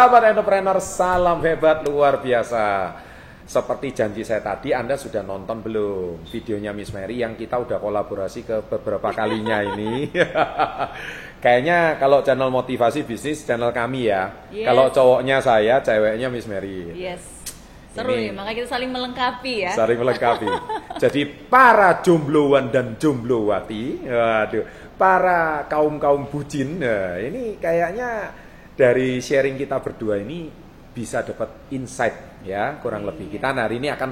Sahabat entrepreneur, salam hebat luar biasa. Seperti janji saya tadi, Anda sudah nonton belum videonya Miss Mary yang kita udah kolaborasi ke beberapa kalinya ini? Kayaknya kalau channel motivasi bisnis, channel kami ya. Yes. Kalau cowoknya saya, ceweknya Miss Mary. Yes. Seru nih, makanya kita saling melengkapi ya. Saling melengkapi. Jadi para jombloan dan jomblowati, waduh, para kaum-kaum bucin, nah ini kayaknya dari sharing kita berdua ini bisa dapat insight ya, kurang lebih. Kita hari ini akan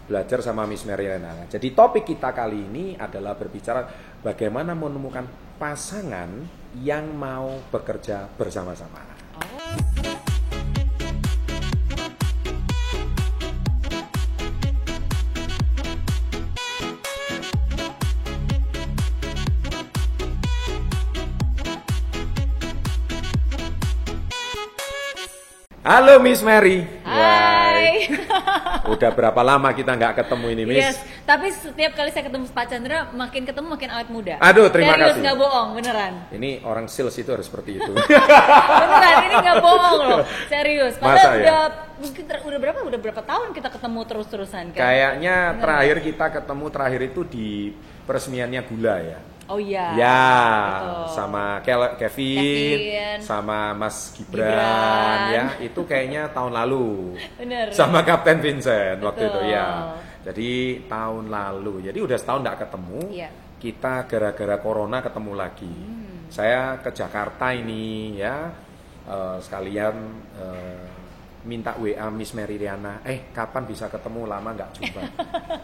belajar sama Miss Mary Renata. Jadi topik kita kali ini adalah berbicara bagaimana menemukan pasangan yang mau bekerja bersama-sama. Halo Miss Mary. Hai. Udah berapa lama kita nggak ketemu ini, Miss? Yes, tapi setiap kali saya ketemu Pak Chandra, makin ketemu makin awet muda. Aduh, terima kasih. Serius, nggak bohong, beneran. Ini orang sales itu harus seperti itu. Beneran, ini nggak bohong loh. Serius. Padahal Masa ya? udah berapa tahun kita ketemu terus-terusan kan? Kayaknya terakhir kita ketemu itu di peresmiannya Gula ya. Oh iya. Ya, betul. sama Kevin, sama Mas Gibran, ya. Itu kayaknya tahun lalu. Bener. Sama Kapten Vincent waktu itu Betul. ya. Jadi tahun lalu. Jadi udah setahun nggak ketemu. Iya. Kita gara-gara corona ketemu lagi. Saya ke Jakarta ini ya, sekalian minta WA Miss Mary Riana. Kapan bisa ketemu, lama nggak jumpa.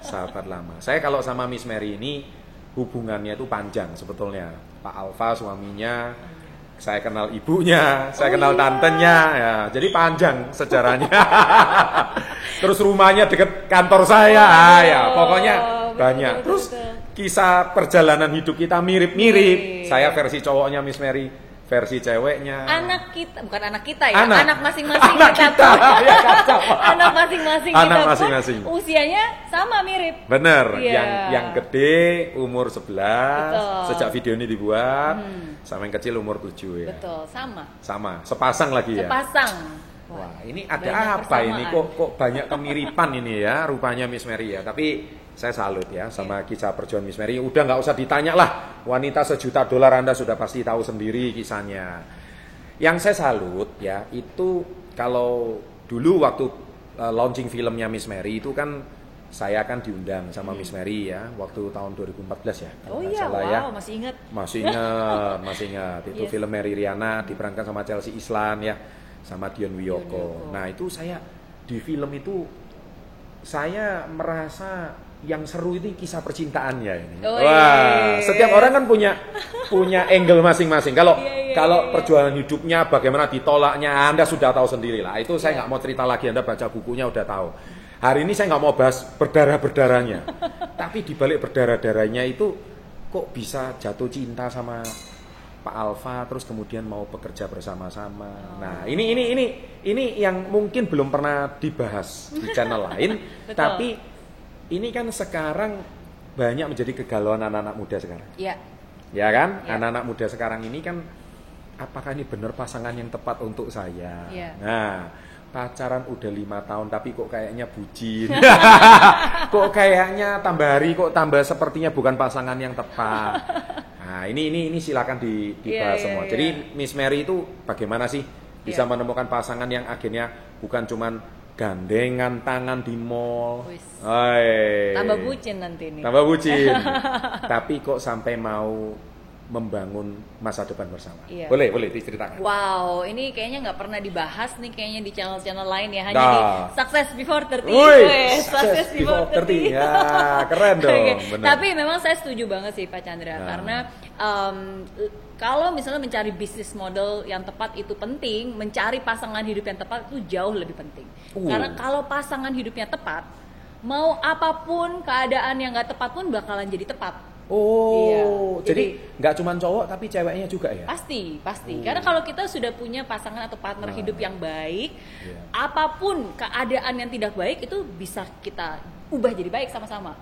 Sahabat lama. Saya kalau sama Miss Mary ini hubungannya itu panjang sebetulnya. Pak Alfa suaminya, saya kenal ibunya, saya kenal tantenya, ya. Jadi panjang sejarahnya. Terus rumahnya deket kantor saya, ya. Pokoknya banyak. Terus kisah perjalanan hidup kita mirip-mirip. Saya versi cowoknya Miss Mary, versi ceweknya. Anak kita, bukan anak kita ya, anak masing-masing anak kita. Ya, kacau. Anak masing-masing Anak kita masing-masing. pun usianya sama mirip. Bener, Iya. yang gede umur 11, Betul. sejak video ini dibuat, sama yang kecil umur 7 ya. Betul, sama. Sama, sepasang lagi ya. Sepasang. Wah, ini ada banyak apa ini? persamaan. Kok banyak kemiripan ini ya, rupanya Miss Mary ya. Tapi saya salut ya sama kisah perjuangan Miss Mary. Udah nggak usah ditanya lah, wanita $1 juta Anda sudah pasti tahu sendiri kisahnya. Yang saya salut ya, itu kalau dulu waktu launching filmnya Miss Mary itu kan saya kan diundang sama Miss Mary ya, waktu tahun 2014 ya. Oh nggak iya, salah wow, ya. masih ingat. Masih ingat. Itu Yes. film Mary Riana diperankan sama Chelsea Islan ya, sama Dion Wiyoko. Nah itu saya di film itu saya merasa yang seru itu kisah percintaannya ini. Oh, Wah, iya. setiap orang kan punya angle masing-masing. Kalau Iya. perjuangan hidupnya bagaimana ditolaknya, Anda sudah tahu sendiri lah. Itu saya nggak mau cerita lagi, Anda baca bukunya udah tahu. Hari ini saya nggak mau bahas berdarah-berdarahnya. Tapi dibalik berdarah-darahnya itu kok bisa jatuh cinta sama Pak Alfa, terus kemudian mau bekerja bersama-sama. Nah, ini yang mungkin belum pernah dibahas di channel lain, Betul. tapi ini kan sekarang banyak menjadi kegalauan anak-anak muda sekarang. Iya. Ya kan? Ya. Anak-anak muda sekarang ini kan, apakah ini benar pasangan yang tepat untuk saya? Ya. Nah, pacaran udah 5 tahun tapi kok kayaknya bucin. Kok kayaknya tambah hari kok tambah sepertinya bukan pasangan yang tepat. Nah, ini silakan dibahas Iya, semua. iya, Jadi iya. Miss Mary itu bagaimana sih bisa Iya. menemukan pasangan yang akhirnya bukan cuman gandengan tangan di mall. Wis. Hai. Tambah bucin nanti nih. Tambah bucin. Tapi kok sampai mau membangun masa depan bersama. Iya. Boleh diceritakan. Wow, ini kayaknya nggak pernah dibahas nih kayaknya di channel-channel lain ya, hanya Nah. di Success Before 30. Wih, Weh, Success Before 30. Ya, keren dong. Oke. Bener. Tapi memang saya setuju banget sih Pak Chandra, Nah. karena kalau misalnya mencari bisnis model yang tepat itu penting, mencari pasangan hidup yang tepat itu jauh lebih penting. Karena kalau pasangan hidupnya tepat, mau apapun keadaan yang nggak tepat pun bakalan jadi tepat. Oh, Iya, jadi nggak cuma cowok tapi ceweknya juga ya? Pasti. Karena kalau kita sudah punya pasangan atau partner hidup yang baik, apapun keadaan yang tidak baik itu bisa kita ubah jadi baik sama-sama.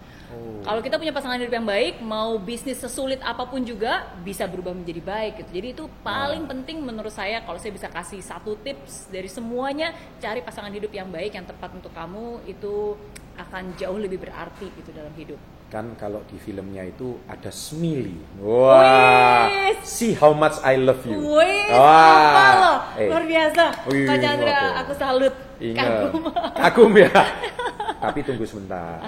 Kalau kita punya pasangan hidup yang baik, mau bisnis sesulit apapun juga bisa berubah menjadi baik gitu. Jadi itu paling penting menurut saya. Kalau saya bisa kasih satu tips dari semuanya, cari pasangan hidup yang baik, yang tepat untuk kamu, itu akan jauh lebih berarti gitu dalam hidup. Kan kalau di filmnya itu ada Smiley. Wah, see how much I love you. Wih, apa loh, luar biasa. Pak Chandra, aku salut. Kagum ya. Tapi tunggu sebentar.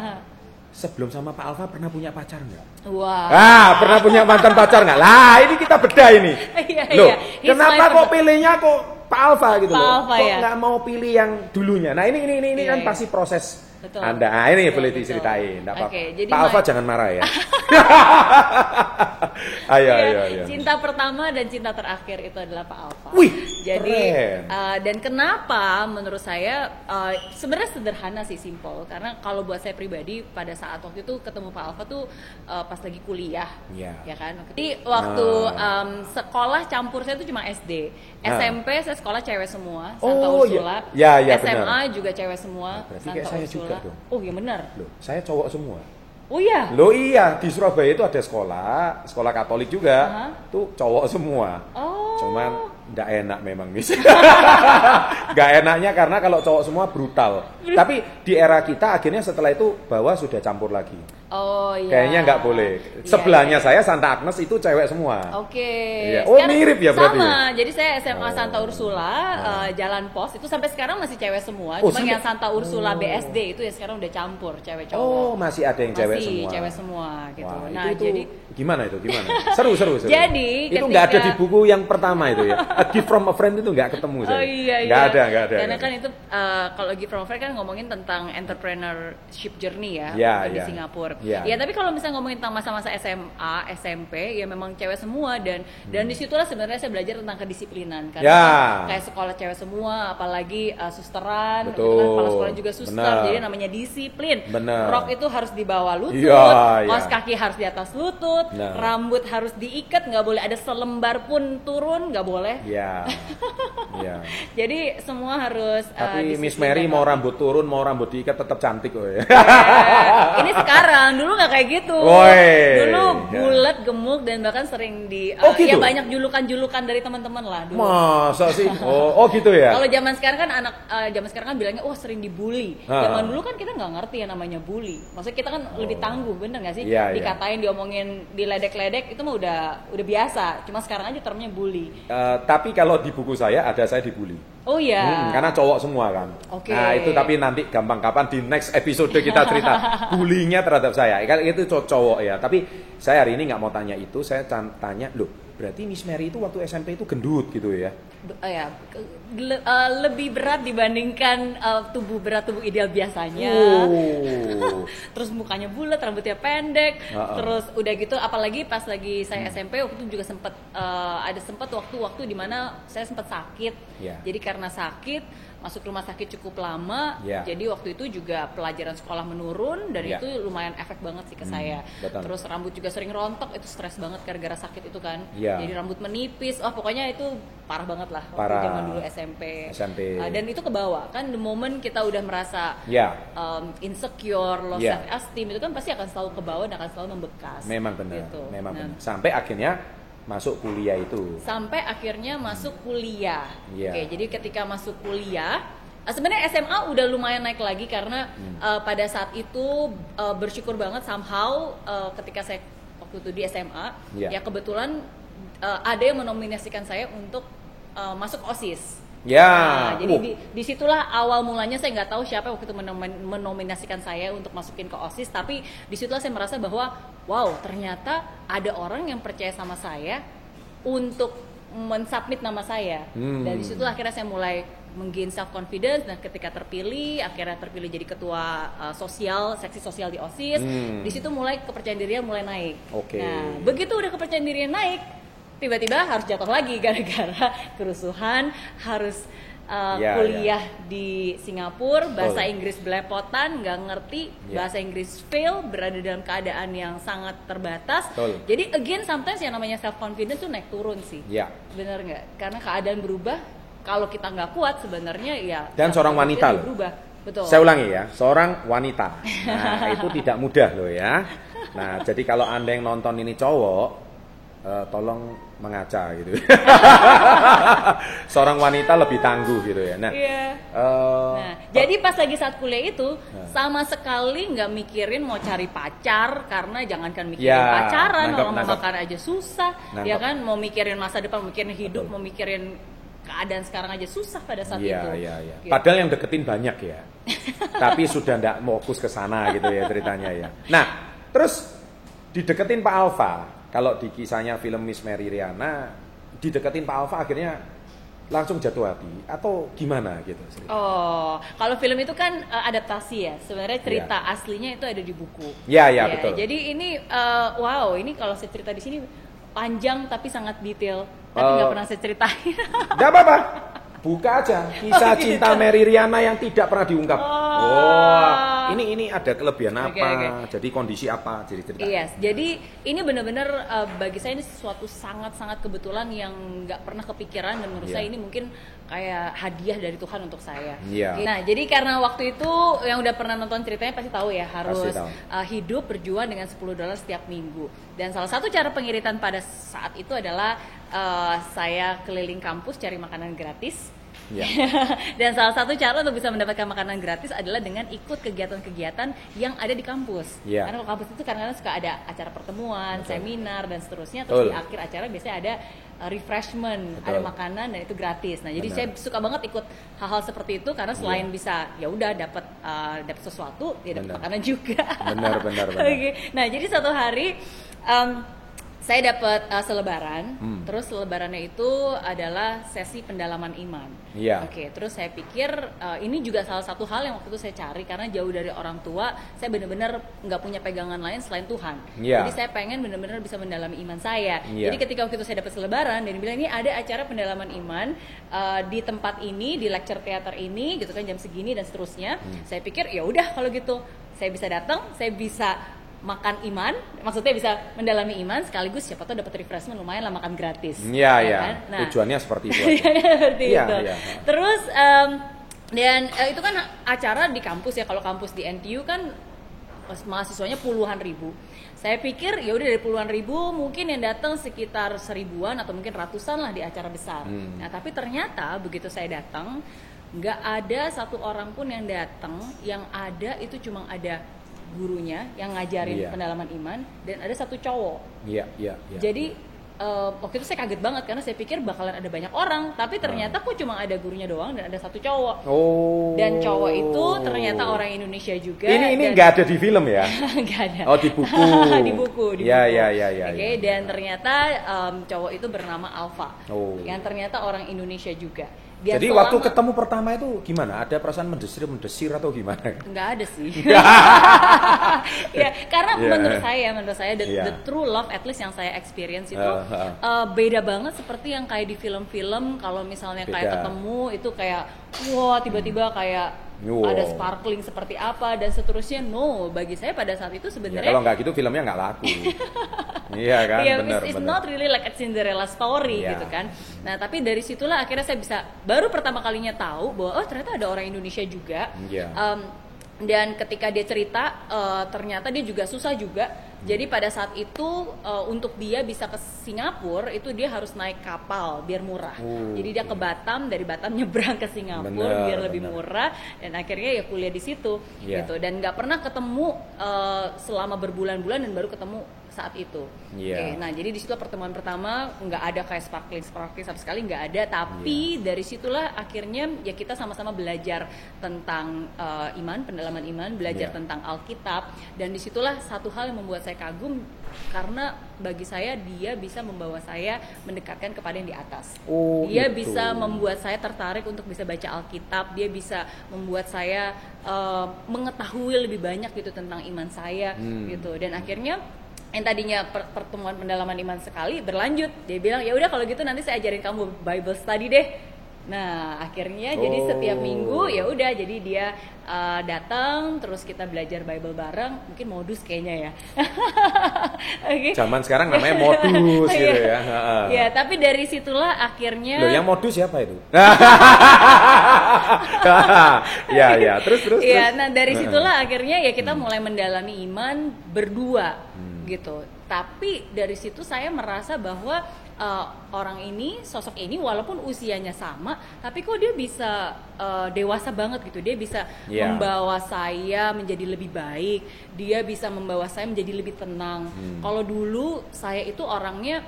Sebelum sama Pak Alfa pernah punya pacar nggak? Wah. Pernah punya mantan pacar nggak? Lah, ini kita bedah ini. Loh, kenapa kok pilihnya kok Pak Alfa gitu loh? Kok nggak mau pilih yang dulunya? Nah, ini kan pasti proses. Betul. Anda, ini boleh diceritain. Nggak apa-apa. Pak Alfa jangan marah ya. Ayo. Cinta pertama dan cinta terakhir itu adalah Pak Alfa. Wih, jadi dan kenapa menurut saya sebenarnya sederhana sih, simple. Karena kalau buat saya pribadi pada saat waktu itu ketemu Pak Alfa tuh pas lagi kuliah, ya kan. Jadi waktu sekolah campur saya tuh cuma SD, SMP saya sekolah cewek semua, Santa Ursula. SMA benar. Juga cewek semua, Santa Ursula. Juga dong. Oh ya benar. Loh, saya cowok semua. Oh iya? Loh iya, di Surabaya itu ada sekolah Katolik juga, tuh cowok semua. Cuman nggak enak memang nih. Nggak enaknya karena kalau cowok semua brutal. Tapi di era kita akhirnya setelah itu bawah sudah campur lagi. Oh iya. Kayaknya nggak boleh. Sebelahnya saya Santa Agnes itu cewek semua. Oke. Iya. Oh mirip ya berarti. Sama. Jadi saya SMA Santa Ursula, Jalan Pos itu sampai sekarang masih cewek semua. Cuma yang Santa Ursula BSD itu ya sekarang udah campur cewek cowok. Oh masih ada yang cewek semua. Masih cewek semua gitu. Wah, nah itu jadi gimana itu? Seru. Jadi itu nggak ada di buku yang pertama itu ya. A Gift from a Friend itu nggak ketemu saya. Oh iya. Nggak ada. Karena kan itu kalau Gift from a Friend kan ngomongin tentang entrepreneurship journey ya, di Singapura. Ya tapi kalau misalnya ngomongin tentang masa-masa SMA, SMP, ya memang cewek semua dan disitulah sebenarnya saya belajar tentang kedisiplinan karena kayak sekolah cewek semua, apalagi susteran, kepala sekolah juga suster, jadi namanya disiplin. Rok itu harus di bawah lutut, kaos kaki harus di atas lutut, rambut harus diikat, nggak boleh ada selembar pun turun, nggak boleh. Jadi semua harus. Tapi Miss Mary mau rambut turun, mau rambut diikat tetap cantik kok ya. Ini sekarang, dulu nggak kayak gitu. Dulu bulat, gemuk dan bahkan sering di gitu? ya banyak julukan dari teman-teman lah dulu. Masa sih? Oh gitu ya. Kalau zaman sekarang kan zaman sekarang kan bilangnya sering dibully. Zaman dulu kan kita nggak ngerti yang namanya bully. Maksudnya kita kan lebih tangguh, bener nggak sih? Dikatain, diomongin, diledek-ledek itu mah udah biasa. Cuma sekarang aja termnya bully. Tapi kalau di buku saya dibully. Oh iya. Karena cowok semua kan. Nah itu tapi nanti gampang kapan di next episode kita cerita bullyingnya terhadap saya. Itu cowok ya. Tapi saya hari ini nggak mau tanya itu. Saya tanya, loh berarti Miss Mary itu waktu SMP itu gendut gitu ya? Lebih berat dibandingkan tubuh ideal biasanya. Terus mukanya bulat, rambutnya pendek. Terus udah gitu, apalagi pas lagi saya SMP waktu itu juga sempat ada waktu di mana saya sempat sakit. Jadi karena sakit masuk rumah sakit cukup lama, jadi waktu itu juga pelajaran sekolah menurun dan itu lumayan efek banget sih ke saya. Terus rambut juga sering rontok, itu stres banget gara-gara sakit itu kan. Jadi rambut menipis, pokoknya itu parah banget lah waktu zaman dulu SMP. Dan itu ke bawah kan, the moment kita udah merasa insecure, low self esteem itu kan pasti akan selalu ke bawah dan akan selalu membekas. Memang benar, gitu. Benar. Sampai akhirnya masuk kuliah itu. Sampai akhirnya masuk kuliah. Oke, jadi ketika masuk kuliah, sebenarnya SMA udah lumayan naik lagi karena pada saat itu bersyukur banget somehow ketika saya waktu itu di SMA, ya kebetulan ada yang menominasikan saya untuk masuk OSIS. Nah, jadi disitulah awal mulanya. Saya nggak tahu siapa waktu itu menominasikan saya untuk masukin ke OSIS, tapi disitulah saya merasa bahwa wow, ternyata ada orang yang percaya sama saya untuk mensubmit nama saya. Dan disitulah akhirnya saya mulai menggain self confidence. Dan ketika akhirnya terpilih jadi ketua seksi sosial di OSIS, di situ mulai kepercayaan dirinya mulai naik. Nah, begitu udah kepercayaan dirinya naik, tiba-tiba harus jatuh lagi gara-gara kerusuhan, harus kuliah di Singapura, bahasa Inggris belepotan, nggak ngerti, bahasa Inggris fail, berada dalam keadaan yang sangat terbatas. Jadi again sometimes yang namanya self confidence tuh naik turun sih. Bener nggak? Karena keadaan berubah, kalau kita nggak kuat sebenarnya ya. Dan seorang wanita loh. Berubah. Betul. Saya ulangi ya, seorang wanita. Nah, itu tidak mudah loh ya. Nah, jadi kalau Anda yang nonton ini cowok, tolong mengaca gitu. Seorang wanita lebih tangguh gitu ya. Nah, jadi pas lagi saat kuliah itu sama sekali nggak mikirin mau cari pacar, karena jangankan mikirin pacaran, kalau mau makan aja susah, ya kan, mau mikirin masa depan, mikirin hidup, mau mikirin keadaan sekarang aja susah pada saat itu. Gitu. Padahal yang deketin banyak ya, tapi sudah nggak fokus ke sana gitu ya ceritanya ya. Nah, terus dideketin Pak Alfa. Kalau di kisahnya film Miss Mary Riana, dideketin Pak Alfa akhirnya langsung jatuh hati atau gimana gitu? Oh, kalau film itu kan adaptasi ya. Sebenarnya cerita aslinya itu ada di buku. Iya, betul. Jadi ini wow, ini kalau saya cerita di sini panjang tapi sangat detail. Tapi nggak pernah saya ceritain. Nggak apa-apa. Buka aja kisah cinta Mary Riana yang tidak pernah diungkap. Ini ada kelebihan apa? Jadi kondisi apa? Jadi cerita. Jadi ini benar-benar bagi saya ini sesuatu sangat-sangat kebetulan yang nggak pernah kepikiran, dan menurut saya ini mungkin kayak hadiah dari Tuhan untuk saya. Nah, jadi karena waktu itu yang udah pernah nonton ceritanya pasti tahu ya, harus hidup berjuang dengan $10 setiap minggu. Dan salah satu cara pengiritan pada saat itu adalah saya keliling kampus cari makanan gratis. Dan salah satu cara untuk bisa mendapatkan makanan gratis adalah dengan ikut kegiatan-kegiatan yang ada di kampus. Karena kalau kampus itu kadang-kadang suka ada acara pertemuan, seminar dan seterusnya. Terus di akhir acara biasanya ada refreshment, ada makanan, dan itu gratis. Nah, jadi saya suka banget ikut hal-hal seperti itu, karena selain bisa ya udah dapat sesuatu, ya dapat makanan juga. Benar. Nah, jadi satu hari saya dapat selebaran, terus selebarannya itu adalah sesi pendalaman iman. Terus saya pikir ini juga salah satu hal yang waktu itu saya cari, karena jauh dari orang tua, saya benar-benar nggak punya pegangan lain selain Tuhan. Jadi saya pengen benar-benar bisa mendalami iman saya. Jadi ketika waktu itu saya dapat selebaran dan bilang ini ada acara pendalaman iman di tempat ini, di lecture theater ini, gitu kan, jam segini dan seterusnya. Saya pikir ya udah kalau gitu saya bisa datang, saya bisa makan iman, maksudnya bisa mendalami iman, sekaligus siapa tahu dapat refreshment, lumayan lah, makan gratis. Kan? Nah, tujuannya seperti itu. Terus dan itu kan acara di kampus ya. Kalau kampus di NTU kan mahasiswanya puluhan ribu. Saya pikir ya udah dari puluhan ribu mungkin yang datang sekitar 1000-an atau mungkin ratusan lah di acara besar. Nah, tapi ternyata begitu saya datang, nggak ada satu orang pun yang datang. Yang ada itu cuma ada gurunya yang ngajarin pendalaman iman, dan ada satu cowok. Jadi waktu itu saya kaget banget, karena saya pikir bakalan ada banyak orang, tapi ternyata kok cuma ada gurunya doang dan ada satu cowok. Dan cowok itu ternyata orang Indonesia juga. Ini nggak ada di film ya? Nggak ada. Oh, di buku. di buku. Dan ternyata cowok itu bernama Alfa, yang ternyata orang Indonesia juga. Jadi waktu ketemu pertama itu gimana? Ada perasaan mendesir atau gimana? Nggak ada sih. Karena menurut saya the true love, at least yang saya experience itu beda banget seperti yang kayak di film-film. Kalau misalnya kayak ketemu itu kayak wah, tiba-tiba kayak ada sparkling seperti apa dan seterusnya. No, bagi saya pada saat itu sebenarnya kalau nggak gitu filmnya nggak laku. Iya kan, benar. It's not really like a Cinderella story gitu kan. Nah, tapi dari situlah akhirnya saya bisa baru pertama kalinya tahu bahwa ternyata ada orang Indonesia juga. Dan ketika dia cerita, ternyata dia juga susah juga. Jadi pada saat itu untuk dia bisa ke Singapura itu dia harus naik kapal biar murah. Jadi dia ke Batam, dari Batam nyebrang ke Singapura biar lebih murah, dan akhirnya ya kuliah di situ gitu. Dan nggak pernah ketemu selama berbulan-bulan, dan baru ketemu saat itu. Nah, jadi di situ pertemuan pertama nggak ada kayak sparkling sama sekali, nggak ada. Tapi dari situlah akhirnya ya kita sama-sama belajar tentang iman, pendalaman iman, belajar tentang Alkitab, dan disitulah satu hal yang membuat saya kagum, karena bagi saya dia bisa membawa saya mendekatkan kepada yang di atas. Dia bisa membuat saya tertarik untuk bisa baca Alkitab. Dia bisa membuat saya mengetahui lebih banyak gitu tentang iman saya gitu. Dan akhirnya yang tadinya pertemuan pendalaman iman sekali berlanjut. Dia bilang ya udah kalau gitu nanti saya ajarin kamu Bible study deh. Nah, akhirnya jadi setiap minggu ya udah, jadi dia datang, terus kita belajar Bible bareng, mungkin modus kayaknya ya. Okay. Zaman sekarang namanya modus gitu ya. Ya, tapi dari situlah akhirnya. Loh, yang modus siapa itu? Ya, terus. Ya, nah dari situlah akhirnya ya kita mulai mendalami iman berdua gitu. Tapi dari situ saya merasa bahwa orang ini, sosok ini walaupun usianya sama, tapi kok dia bisa dewasa banget gitu. Dia bisa membawa saya menjadi lebih baik. Dia bisa membawa saya menjadi lebih tenang. Kalau dulu saya itu orangnya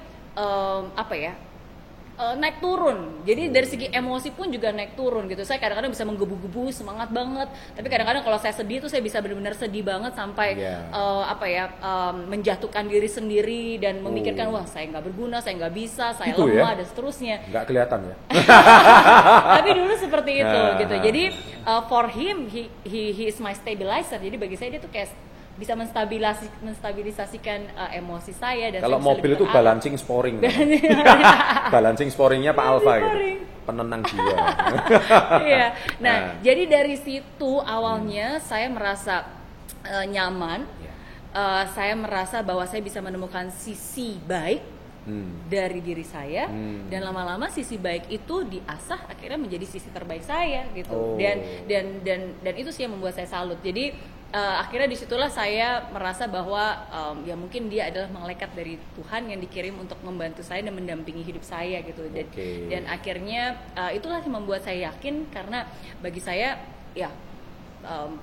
naik turun. Jadi dari segi emosi pun juga naik turun gitu. Saya kadang-kadang bisa menggebu-gebu, semangat banget. Tapi kadang-kadang kalau saya sedih tuh saya bisa benar-benar sedih banget sampai menjatuhkan diri sendiri dan memikirkan wah saya nggak berguna, saya nggak bisa, saya itu lemah ya? dan seterusnya. Nggak kelihatan ya. Tapi dulu seperti itu gitu. Jadi for him he is my stabilizer. Jadi bagi saya dia tuh kayak bisa menstabilisasikan emosi saya. Dan kalau mobil itu balancing sporing. Balancing sporingnya Pak Alfa gitu, penenang jiwa. Iya. Nah, jadi dari situ awalnya saya merasa nyaman. Saya merasa bahwa saya bisa menemukan sisi baik dari diri saya, dan lama-lama sisi baik itu diasah akhirnya menjadi sisi terbaik saya gitu. Dan itu sih yang membuat saya salut. Jadi akhirnya disitulah saya merasa bahwa ya mungkin dia adalah malaikat dari Tuhan yang dikirim untuk membantu saya dan mendampingi hidup saya gitu. Dan akhirnya itulah yang membuat saya yakin, karena bagi saya ya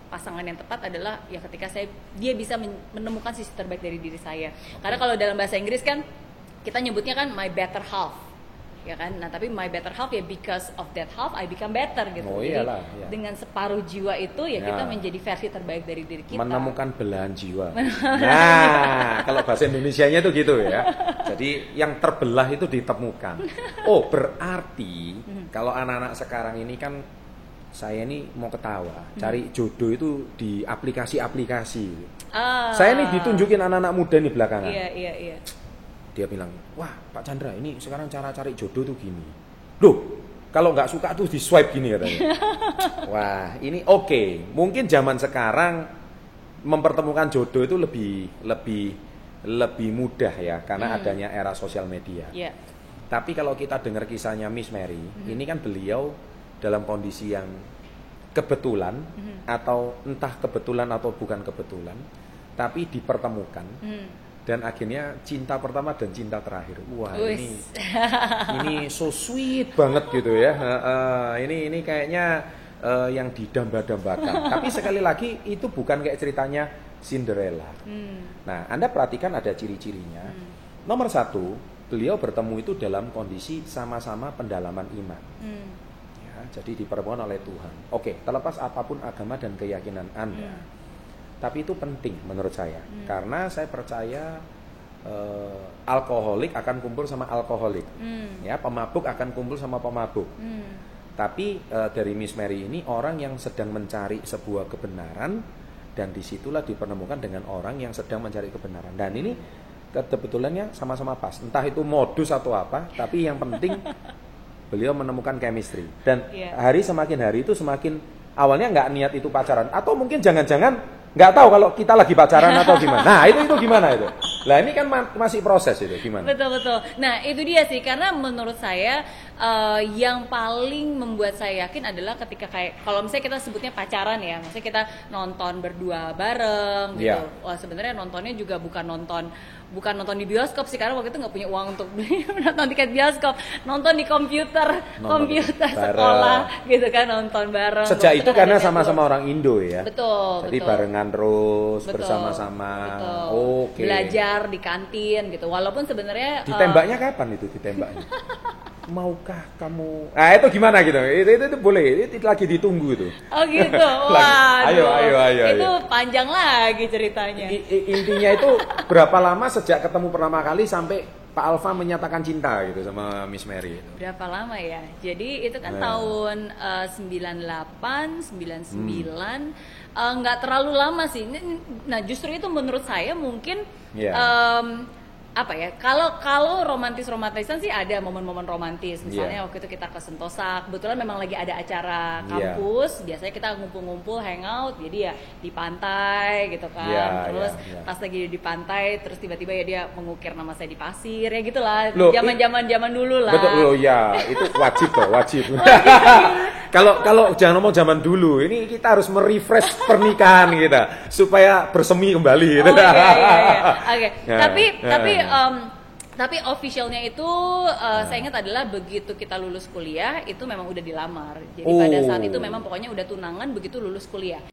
pasangan yang tepat adalah ya ketika dia bisa menemukan sisi terbaik dari diri saya. Karena kalau dalam bahasa Inggris kan kita nyebutnya kan my better half, ya kan. Nah tapi my better half ya because of that half I become better gitu. Iyalah, jadi dengan separuh jiwa itu ya kita menjadi versi terbaik dari diri kita. Menemukan belahan jiwa. Nah kalau bahasa Indonesianya itu gitu ya. Jadi yang terbelah itu ditemukan. Oh berarti kalau anak-anak sekarang ini kan, saya ini mau ketawa, cari jodoh itu di aplikasi-aplikasi. Saya ini ditunjukin anak-anak muda nih belakangan. Iya. Dia bilang, wah Pak Chandra ini sekarang cara cari jodoh tuh gini. Loh, kalau nggak suka tuh di swipe gini katanya. Wah ini oke. Mungkin zaman sekarang mempertemukan jodoh itu lebih mudah ya, karena adanya era sosial media. Tapi kalau kita dengar kisahnya Miss Mary, ini kan beliau dalam kondisi yang kebetulan, atau entah kebetulan atau bukan kebetulan, tapi dipertemukan. Dan akhirnya cinta pertama dan cinta terakhir. Wah ini so sweet banget gitu ya. Ini kayaknya yang didamba-dambakan. Tapi sekali lagi itu bukan kayak ceritanya Cinderella. Nah Anda perhatikan ada ciri-cirinya. Nomor 1, beliau bertemu itu dalam kondisi sama-sama pendalaman iman. Jadi dipertemukan oleh Tuhan. Oke, terlepas apapun agama dan keyakinan Anda, tapi itu penting menurut saya, karena saya percaya alkoholik akan kumpul sama alkoholik, ya pemabuk akan kumpul sama pemabuk. Tapi dari Miss Mary ini orang yang sedang mencari sebuah kebenaran, dan disitulah dipertemukan dengan orang yang sedang mencari kebenaran. Dan ini kebetulannya sama-sama pas, entah itu modus atau apa, tapi yang penting beliau menemukan chemistry. Dan hari semakin hari itu semakin, awalnya nggak niat itu pacaran, atau mungkin jangan-jangan nggak tahu kalau kita lagi pacaran atau gimana. Nah itu gimana itu? Lah ini kan masih proses itu gimana? Betul. Nah itu dia sih, karena menurut saya yang paling membuat saya yakin adalah ketika kayak kalau misalnya kita sebutnya pacaran ya, maksudnya kita nonton berdua bareng gitu. Wah sebenarnya nontonnya juga bukan nonton di bioskop sih, karena waktu itu nggak punya uang untuk beli nonton tiket bioskop, nonton di komputer sekolah gitu kan, nonton bareng. Sejak itu karena sama-sama orang Indo ya. Betul. Jadi barengan terus bersama-sama. Oke. Belajar di kantin gitu. Walaupun sebenarnya ditembaknya kapan itu ditembaknya? Maukah kamu? Ah itu gimana gitu? Itu boleh. Itu lagi ditunggu itu. Oh gitu. Wah. Ayo. Itu panjang lagi ceritanya. Intinya itu berapa lama sejak ketemu pertama kali sampai Pak Alfa menyatakan cinta gitu sama Miss Mary itu? Berapa lama ya? Jadi itu kan tahun 98, 99. Nggak terlalu lama sih. Nah justru itu menurut saya mungkin apa ya, kalau romantisan sih ada momen-momen romantis, misalnya waktu itu kita ke Sentosa, kebetulan memang lagi ada acara kampus, biasanya kita ngumpul-ngumpul hangout, jadi ya di pantai gitu kan, terus pas lagi di pantai terus tiba-tiba ya dia mengukir nama saya di pasir ya gitulah, zaman dulu lah. Betul loh ya, itu wajib loh, wajib. Kalau jangan ngomong zaman dulu, ini kita harus merefresh pernikahan kita supaya bersemi kembali gitu. Oke. Tapi officialnya itu saya ingat adalah begitu kita lulus kuliah itu memang udah dilamar. Jadi pada saat itu memang pokoknya udah tunangan begitu lulus kuliah.